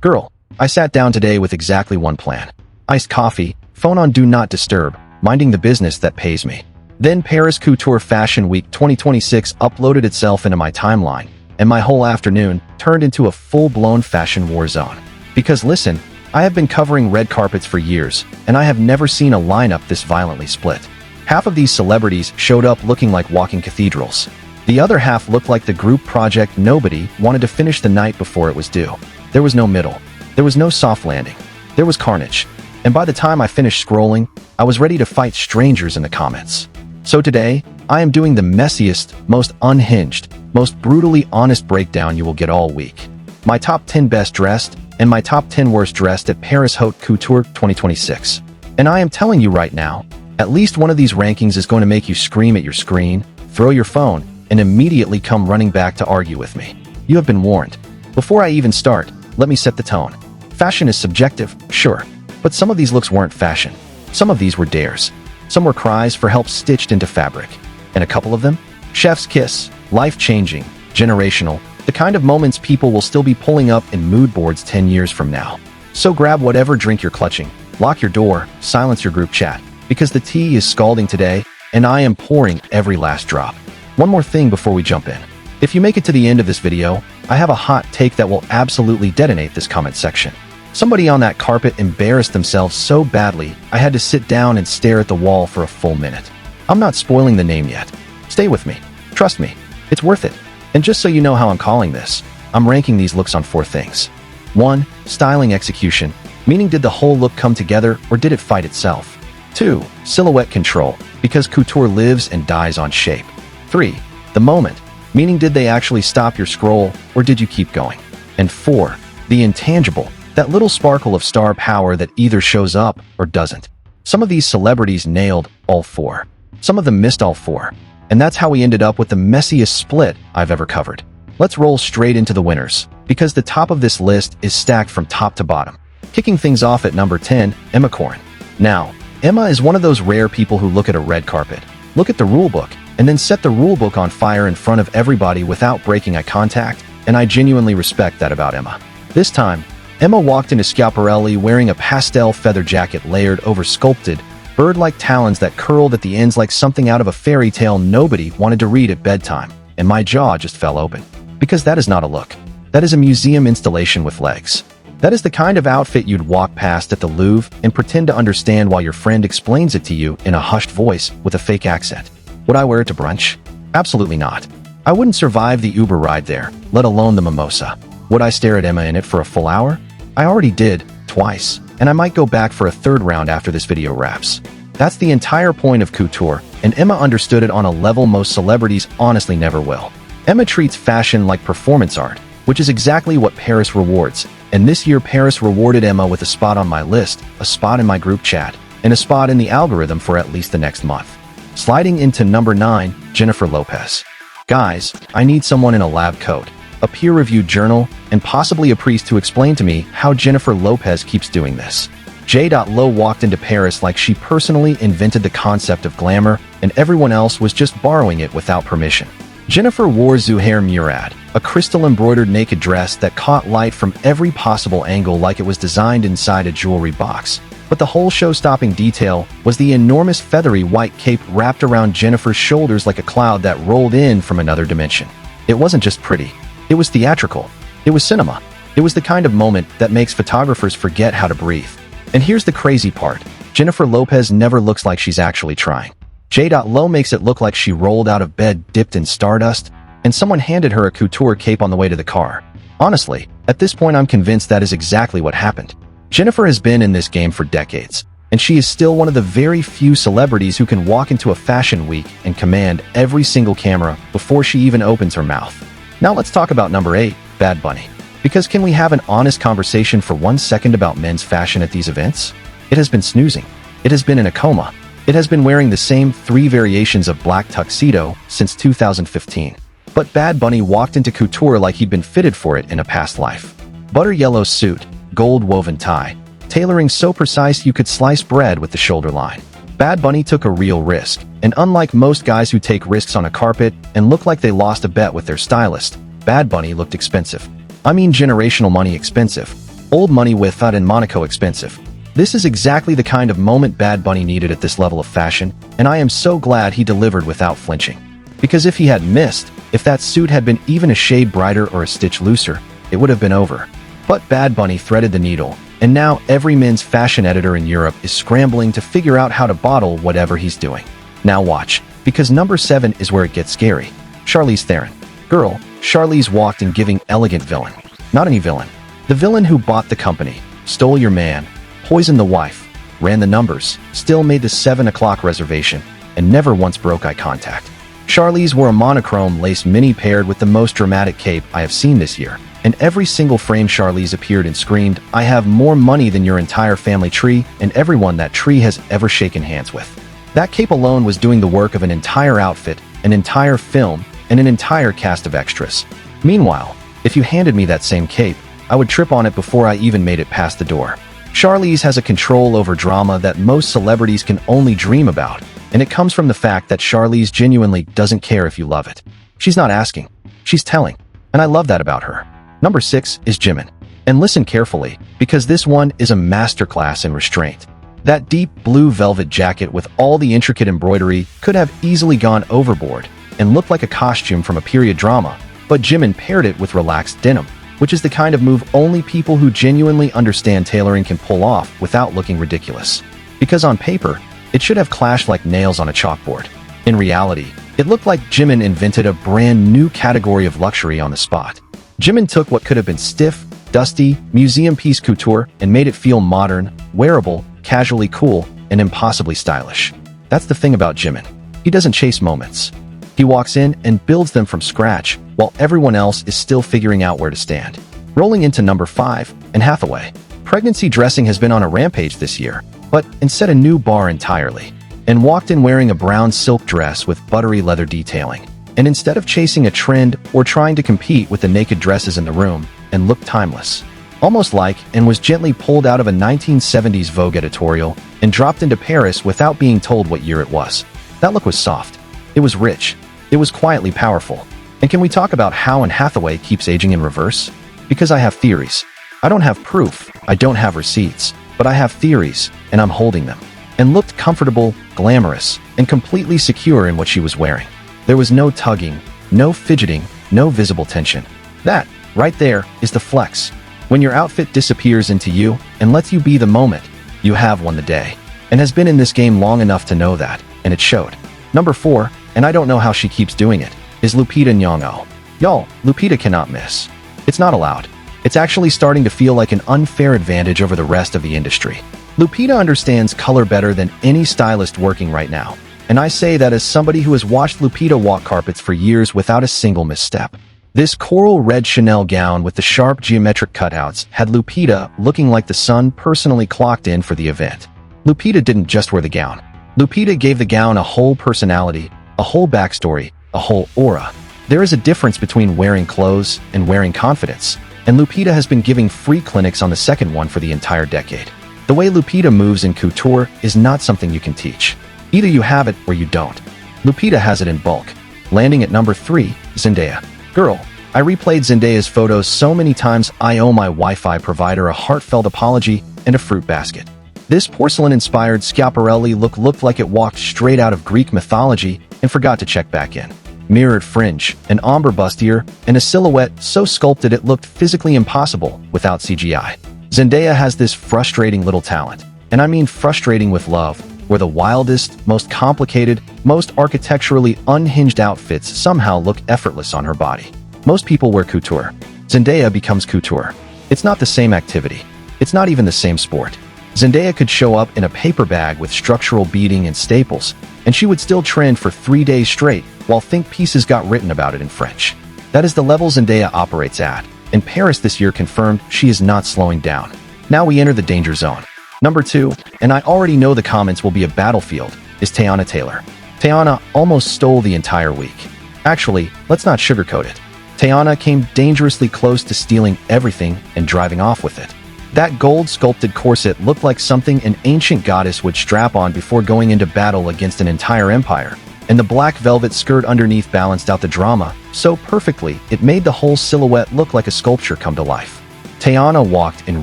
Girl, I sat down today with exactly one plan. Iced coffee, phone on do not disturb, minding the business that pays me. Then Paris Couture Fashion Week 2026 uploaded itself into my timeline, and my whole afternoon turned into a full-blown fashion war zone. Because listen, I have been covering red carpets for years, and I have never seen a lineup this violently split. Half of these celebrities showed up looking like walking cathedrals. The other half looked like the group project nobody wanted to finish the night before it was due. There was no middle. There was no soft landing. There was carnage. And by the time I finished scrolling, I was ready to fight strangers in the comments. So today, I am doing the messiest, most unhinged, most brutally honest breakdown you will get all week. My top 10 best dressed and my top 10 worst dressed at Paris Haute Couture 2026. And I am telling you right now, at least one of these rankings is going to make you scream at your screen, throw your phone, and immediately come running back to argue with me. You have been warned. Before I even start, let me set the tone. Fashion is subjective, sure, but some of these looks weren't fashion. Some of these were dares. Some were cries for help stitched into fabric. And a couple of them? Chef's kiss, life-changing, generational, the kind of moments people will still be pulling up in mood boards 10 years from now. So grab whatever drink you're clutching, lock your door, silence your group chat, because the tea is scalding today, and I am pouring every last drop. One more thing before we jump in. If you make it to the end of this video, I have a hot take that will absolutely detonate this comment section. Somebody on that carpet embarrassed themselves so badly, I had to sit down and stare at the wall for a full minute. I'm not spoiling the name yet. Stay with me. Trust me. It's worth it. And just so you know how I'm calling this, I'm ranking these looks on 4 things. 1. Styling execution, meaning did the whole look come together or did it fight itself? 2. Silhouette control, because couture lives and dies on shape. 3. The moment, meaning did they actually stop your scroll or did you keep going? And 4. The intangible, that little sparkle of star power that either shows up or doesn't. Some of these celebrities nailed all 4. Some of them missed all 4. And that's how we ended up with the messiest split I've ever covered. Let's roll straight into the winners, because the top of this list is stacked from top to bottom. Kicking things off at number 10, Emma Corrin. Now, Emma is one of those rare people who look at a red carpet, look at the rulebook, and then set the rulebook on fire in front of everybody without breaking eye contact, and I genuinely respect that about Emma. This time, Emma walked into Schiaparelli wearing a pastel feather jacket layered over sculpted, bird-like talons that curled at the ends like something out of a fairy tale nobody wanted to read at bedtime, and my jaw just fell open. Because that is not a look. That is a museum installation with legs. That is the kind of outfit you'd walk past at the Louvre and pretend to understand while your friend explains it to you in a hushed voice with a fake accent. Would I wear it to brunch? Absolutely not. I wouldn't survive the Uber ride there, let alone the mimosa. Would I stare at Emma in it for a full hour? I already did, twice, and I might go back for a third round after this video wraps. That's the entire point of couture, and Emma understood it on a level most celebrities honestly never will. Emma treats fashion like performance art, which is exactly what Paris rewards, and this year Paris rewarded Emma with a spot on my list, a spot in my group chat, and a spot in the algorithm for at least the next month. Sliding into number 9, Jennifer Lopez. Guys, I need someone in a lab coat, a peer-reviewed journal, and possibly a priest to explain to me how Jennifer Lopez keeps doing this. J.Lo walked into Paris like she personally invented the concept of glamour, and everyone else was just borrowing it without permission. Jennifer wore Zuhair Murad, a crystal-embroidered naked dress that caught light from every possible angle like it was designed inside a jewelry box. But the whole show-stopping detail was the enormous feathery white cape wrapped around Jennifer's shoulders like a cloud that rolled in from another dimension. It wasn't just pretty. It was theatrical. It was cinema. It was the kind of moment that makes photographers forget how to breathe. And here's the crazy part. Jennifer Lopez never looks like she's actually trying. J.Lo makes it look like she rolled out of bed dipped in stardust, and someone handed her a couture cape on the way to the car. Honestly, at this point I'm convinced that is exactly what happened. Jennifer has been in this game for decades, and she is still one of the very few celebrities who can walk into a fashion week and command every single camera before she even opens her mouth. Now let's talk about number 8, Bad Bunny. Because can we have an honest conversation for 1 second about men's fashion at these events? It has been snoozing. It has been in a coma. It has been wearing the same 3 variations of black tuxedo since 2015. But Bad Bunny walked into couture like he'd been fitted for it in a past life. Butter yellow suit, gold woven tie, tailoring so precise you could slice bread with the shoulder line. Bad Bunny took a real risk, and unlike most guys who take risks on a carpet and look like they lost a bet with their stylist, Bad Bunny looked expensive. I mean generational money expensive. Old money without in Monaco expensive. This is exactly the kind of moment Bad Bunny needed at this level of fashion, and I am so glad he delivered without flinching. Because if he had missed, if that suit had been even a shade brighter or a stitch looser, it would have been over. But Bad Bunny threaded the needle, and now every men's fashion editor in Europe is scrambling to figure out how to bottle whatever he's doing. Now watch, because number 7 is where it gets scary. Charlize Theron. Girl, Charlize walked in giving elegant villain. Not any villain. The villain who bought the company, stole your man, poisoned the wife, ran the numbers, still made the 7 o'clock reservation, and never once broke eye contact. Charlize wore a monochrome lace mini paired with the most dramatic cape I have seen this year, and every single frame Charlize appeared and screamed, "I have more money than your entire family tree and everyone that tree has ever shaken hands with." That cape alone was doing the work of an entire outfit, an entire film, and an entire cast of extras. Meanwhile, if you handed me that same cape, I would trip on it before I even made it past the door. Charlize has a control over drama that most celebrities can only dream about, and it comes from the fact that Charlize genuinely doesn't care if you love it. She's not asking, she's telling, and I love that about her. Number 6 is Jimin. And listen carefully, because this one is a masterclass in restraint. That deep blue velvet jacket with all the intricate embroidery could have easily gone overboard and looked like a costume from a period drama, but Jimin paired it with relaxed denim, which is the kind of move only people who genuinely understand tailoring can pull off without looking ridiculous. Because on paper, it should have clashed like nails on a chalkboard. In reality, it looked like Jimin invented a brand new category of luxury on the spot. Jimin took what could have been stiff, dusty, museum piece couture and made it feel modern, wearable, casually cool, and impossibly stylish. That's the thing about Jimin. He doesn't chase moments. He walks in and builds them from scratch, while everyone else is still figuring out where to stand. Rolling into number 5, Anne Hathaway. Pregnancy dressing has been on a rampage this year, but set a new bar entirely. And walked in wearing a brown silk dress with buttery leather detailing. And instead of chasing a trend or trying to compete with the naked dresses in the room, and looked timeless. Almost like and was gently pulled out of a 1970s Vogue editorial and dropped into Paris without being told what year it was. That look was soft. It was rich. It was quietly powerful. And can we talk about how Anne Hathaway keeps aging in reverse? Because I have theories. I don't have proof, I don't have receipts, but I have theories, and I'm holding them. And looked comfortable, glamorous, and completely secure in what she was wearing. There was no tugging, no fidgeting, no visible tension. That, right there, is the flex. When your outfit disappears into you and lets you be the moment, you have won the day. And has been in this game long enough to know that, and it showed. Number 4, and I don't know how she keeps doing it, is Lupita Nyong'o. Y'all, Lupita cannot miss. It's not allowed. It's actually starting to feel like an unfair advantage over the rest of the industry. Lupita understands color better than any stylist working right now. And I say that as somebody who has watched Lupita walk carpets for years without a single misstep. This coral red Chanel gown with the sharp geometric cutouts had Lupita looking like the sun personally clocked in for the event. Lupita didn't just wear the gown. Lupita gave the gown a whole personality, a whole backstory, a whole aura. There is a difference between wearing clothes and wearing confidence, and Lupita has been giving free clinics on the second one for the entire decade. The way Lupita moves in couture is not something you can teach. Either you have it or you don't. Lupita has it in bulk. Landing at number 3, Zendaya. Girl, I replayed Zendaya's photos so many times I owe my Wi-Fi provider a heartfelt apology and a fruit basket. This porcelain-inspired Schiaparelli look looked like it walked straight out of Greek mythology and forgot to check back in. Mirrored fringe, an ombre bustier, and a silhouette so sculpted it looked physically impossible without CGI. Zendaya has this frustrating little talent, and I mean frustrating with love, where the wildest, most complicated, most architecturally unhinged outfits somehow look effortless on her body. Most people wear couture. Zendaya becomes couture. It's not the same activity. It's not even the same sport. Zendaya could show up in a paper bag with structural beading and staples, and she would still trend for 3 days straight while think pieces got written about it in French. That is the level Zendaya operates at, and Paris this year confirmed she is not slowing down. Now we enter the danger zone. Number 2, and I already know the comments will be a battlefield, is Teyana Taylor. Teyana almost stole the entire week. Actually, let's not sugarcoat it. Teyana came dangerously close to stealing everything and driving off with it. That gold-sculpted corset looked like something an ancient goddess would strap on before going into battle against an entire empire, and the black velvet skirt underneath balanced out the drama so perfectly it made the whole silhouette look like a sculpture come to life. Teyana walked in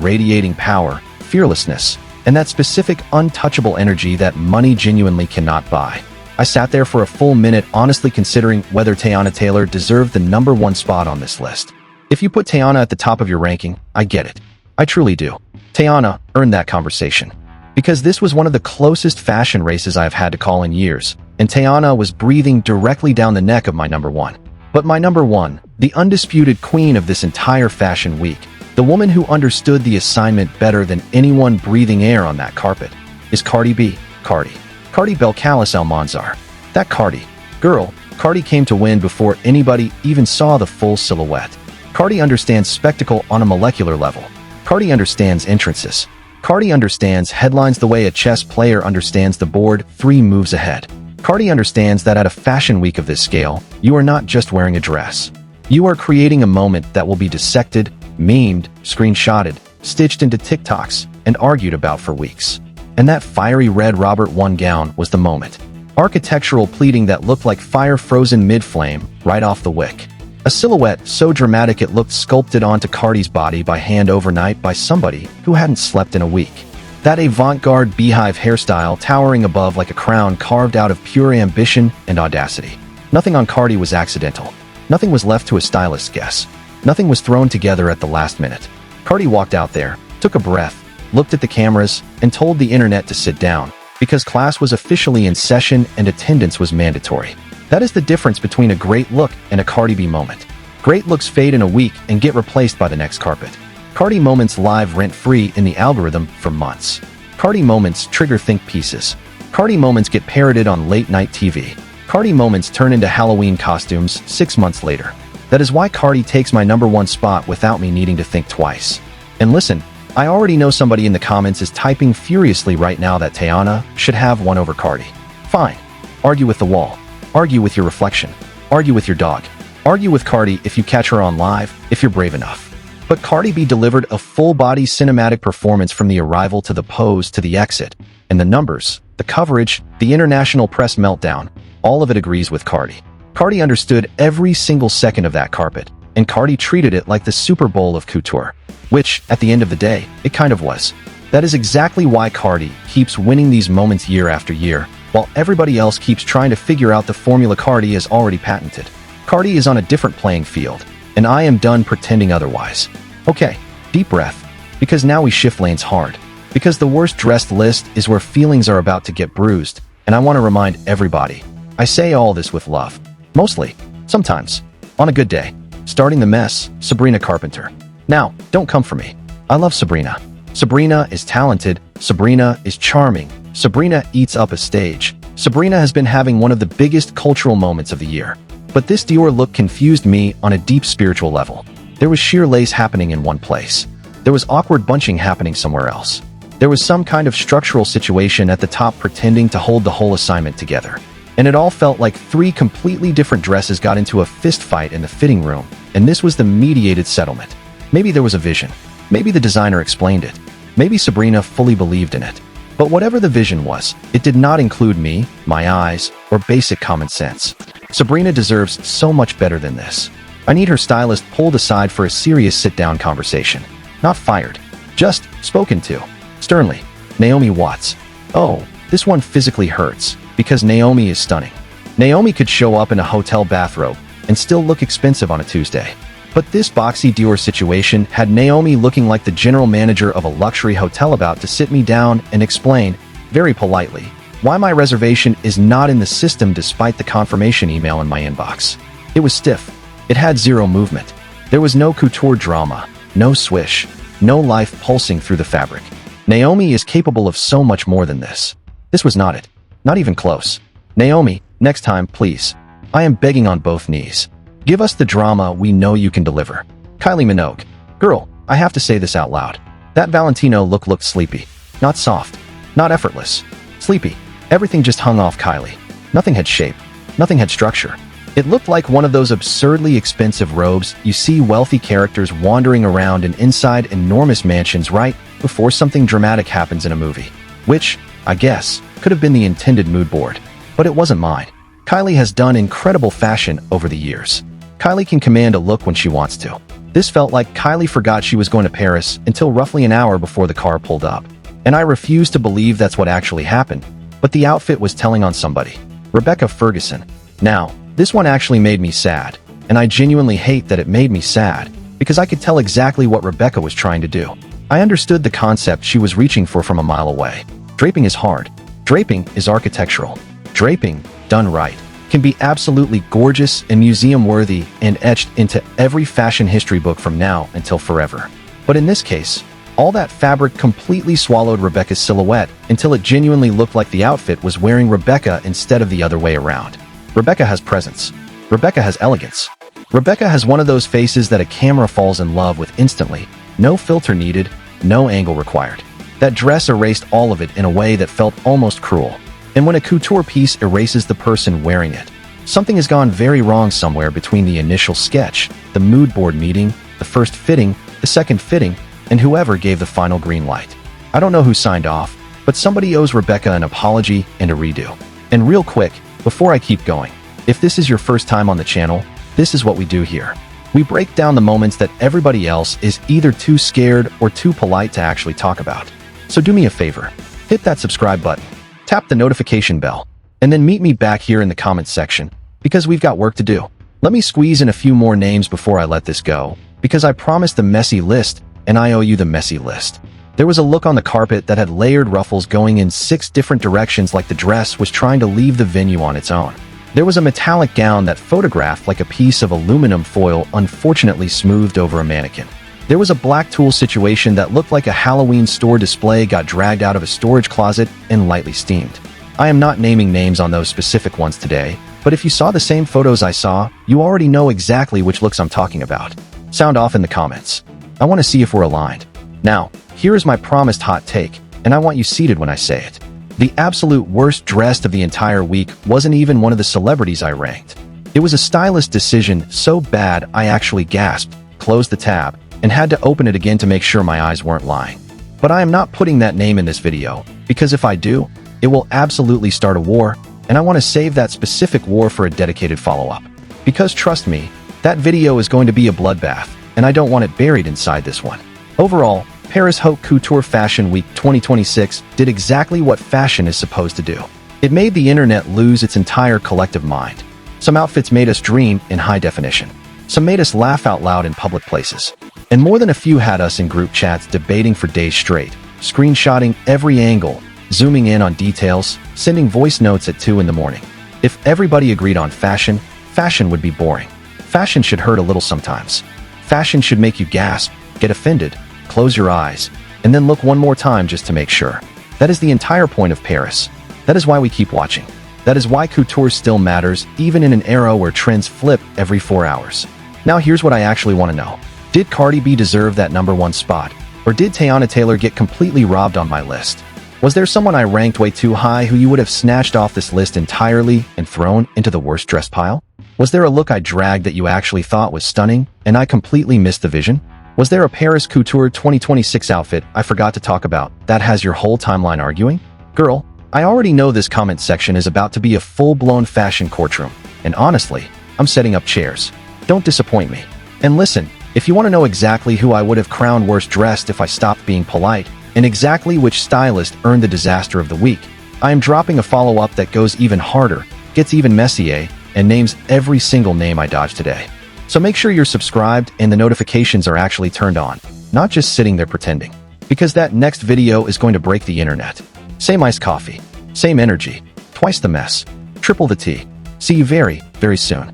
radiating power, fearlessness, and that specific untouchable energy that money genuinely cannot buy. I sat there for a full minute honestly considering whether Teyana Taylor deserved the #1 spot on this list. If you put Teyana at the top of your ranking, I get it. I truly do. Teyana earned that conversation. Because this was one of the closest fashion races I have had to call in years, and Teyana was breathing directly down the neck of my #1. But my #1, the undisputed queen of this entire fashion week, the woman who understood the assignment better than anyone breathing air on that carpet, is Cardi B. Cardi Belcalis Almanzar. That Cardi. Girl, Cardi came to win before anybody even saw the full silhouette. Cardi understands spectacle on a molecular level. Cardi understands entrances. Cardi understands headlines the way a chess player understands the board 3 moves ahead. Cardi understands that at a fashion week of this scale, you are not just wearing a dress. You are creating a moment that will be dissected, memed, screenshotted, stitched into TikToks, and argued about for weeks. And that fiery red Robert I gown was the moment. Architectural pleating that looked like fire frozen mid-flame, right off the wick. A silhouette so dramatic it looked sculpted onto Cardi's body by hand overnight by somebody who hadn't slept in a week. That avant-garde beehive hairstyle towering above like a crown carved out of pure ambition and audacity. Nothing on Cardi was accidental. Nothing was left to a stylist's guess. Nothing was thrown together at the last minute. Cardi walked out there, took a breath, looked at the cameras, and told the internet to sit down, because class was officially in session and attendance was mandatory. That is the difference between a great look and a Cardi B moment. Great looks fade in a week and get replaced by the next carpet. Cardi moments live rent-free in the algorithm for months. Cardi moments trigger think pieces. Cardi moments get parroted on late-night TV. Cardi moments turn into Halloween costumes 6 months later. That is why Cardi takes my #1 spot without me needing to think twice. And listen, I already know somebody in the comments is typing furiously right now that Teyana should have one over Cardi. Fine. Argue with the wall. Argue with your reflection. Argue with your dog. Argue with Cardi if you catch her on live, if you're brave enough. But Cardi B delivered a full-body cinematic performance from the arrival to the pose to the exit. And the numbers, the coverage, the international press meltdown, all of it agrees with Cardi. Cardi understood every single second of that carpet, and Cardi treated it like the Super Bowl of couture. Which, at the end of the day, it kind of was. That is exactly why Cardi keeps winning these moments year after year, while everybody else keeps trying to figure out the formula Cardi has already patented. Cardi is on a different playing field, and I am done pretending otherwise. Okay, deep breath, because now we shift lanes hard. Because the worst dressed list is where feelings are about to get bruised, and I want to remind everybody, I say all this with love. Mostly. Sometimes. On a good day. Starting the mess, Sabrina Carpenter. Now, don't come for me. I love Sabrina. Sabrina is talented. Sabrina is charming. Sabrina eats up a stage. Sabrina has been having one of the biggest cultural moments of the year. But this Dior look confused me on a deep spiritual level. There was sheer lace happening in one place. There was awkward bunching happening somewhere else. There was some kind of structural situation at the top pretending to hold the whole assignment together. And it all felt like 3 completely different dresses got into a fist fight in the fitting room, and this was the mediated settlement. Maybe there was a vision. Maybe the designer explained it. Maybe Sabrina fully believed in it. But whatever the vision was, it did not include me, my eyes, or basic common sense. Sabrina deserves so much better than this. I need her stylist pulled aside for a serious sit-down conversation. Not fired. Just spoken to. Sternly. Naomi Watts. Oh, this one physically hurts, because Naomi is stunning. Naomi could show up in a hotel bathrobe and still look expensive on a Tuesday. But this boxy Dior situation had Naomi looking like the general manager of a luxury hotel about to sit me down and explain, very politely, why my reservation is not in the system despite the confirmation email in my inbox. It was stiff. It had zero movement. There was no couture drama, no swish, no life pulsing through the fabric. Naomi is capable of so much more than this. This was not it. Not even close. Naomi, next time, please. I am begging on both knees. Give us the drama we know you can deliver. Kylie Minogue. Girl, I have to say this out loud. That Valentino look looked sleepy. Not soft. Not effortless. Sleepy. Everything just hung off Kylie. Nothing had shape. Nothing had structure. It looked like one of those absurdly expensive robes you see wealthy characters wandering around in inside enormous mansions right before something dramatic happens in a movie. Which, I guess, could have been the intended mood board. But it wasn't mine. Kylie has done incredible fashion over the years. Kylie can command a look when she wants to. This felt like Kylie forgot she was going to Paris until roughly an hour before the car pulled up. And I refuse to believe that's what actually happened, but the outfit was telling on somebody. Rebecca Ferguson. Now, this one actually made me sad, and I genuinely hate that it made me sad, because I could tell exactly what Rebecca was trying to do. I understood the concept she was reaching for from a mile away. Draping is hard. Draping is architectural. Draping, done right, can be absolutely gorgeous and museum-worthy and etched into every fashion history book from now until forever. But in this case, all that fabric completely swallowed Rebecca's silhouette until it genuinely looked like the outfit was wearing Rebecca instead of the other way around. Rebecca has presence. Rebecca has elegance. Rebecca has one of those faces that a camera falls in love with instantly. No filter needed, no angle required. That dress erased all of it in a way that felt almost cruel. And when a couture piece erases the person wearing it, something has gone very wrong somewhere between the initial sketch, the mood board meeting, the first fitting, the second fitting, and whoever gave the final green light. I don't know who signed off, but somebody owes Rebecca an apology and a redo. And real quick, before I keep going, if this is your first time on the channel, this is what we do here. We break down the moments that everybody else is either too scared or too polite to actually talk about. So do me a favor, hit that subscribe button, tap the notification bell, and then meet me back here in the comments section, because we've got work to do. Let me squeeze in a few more names before I let this go, because I promised the messy list, and I owe you the messy list. There was a look on the carpet that had layered ruffles going in 6 different directions like the dress was trying to leave the venue on its own. There was a metallic gown that photographed like a piece of aluminum foil unfortunately smoothed over a mannequin. There was a black tulle situation that looked like a Halloween store display got dragged out of a storage closet and lightly steamed. I am not naming names on those specific ones today, but if you saw the same photos I saw, you already know exactly which looks I'm talking about. Sound off in the comments. I want to see if we're aligned. Now, here is my promised hot take, and I want you seated when I say it. The absolute worst dressed of the entire week wasn't even one of the celebrities I ranked. It was a stylist decision so bad I actually gasped, closed the tab, and had to open it again to make sure my eyes weren't lying. But I am not putting that name in this video, because if I do, it will absolutely start a war, and I want to save that specific war for a dedicated follow-up. Because trust me, that video is going to be a bloodbath, and I don't want it buried inside this one. Overall, Paris Haute Couture Fashion Week 2026 did exactly what fashion is supposed to do. It made the internet lose its entire collective mind. Some outfits made us dream in high definition. Some made us laugh out loud in public places. And more than a few had us in group chats debating for days straight, screenshotting every angle, zooming in on details, sending voice notes at 2 in the morning. If everybody agreed on fashion, fashion would be boring. Fashion should hurt a little sometimes. Fashion should make you gasp, get offended, close your eyes, and then look one more time just to make sure. That is the entire point of Paris. That is why we keep watching. That is why couture still matters, even in an era where trends flip every 4 hours. Now here's what I actually want to know. Did Cardi B deserve that #1 spot? Or did Teyana Taylor get completely robbed on my list? Was there someone I ranked way too high who you would have snatched off this list entirely and thrown into the worst dress pile? Was there a look I dragged that you actually thought was stunning, and I completely missed the vision? Was there a Paris Couture 2026 outfit I forgot to talk about that has your whole timeline arguing? Girl, I already know this comment section is about to be a full-blown fashion courtroom, and honestly, I'm setting up chairs. Don't disappoint me. And listen, if you want to know exactly who I would have crowned worst dressed if I stopped being polite, and exactly which stylist earned the disaster of the week, I am dropping a follow-up that goes even harder, gets even messier, and names every single name I dodged today. So make sure you're subscribed and the notifications are actually turned on, not just sitting there pretending. Because that next video is going to break the internet. Same iced coffee, same energy, twice the mess, triple the tea. See you very, very soon.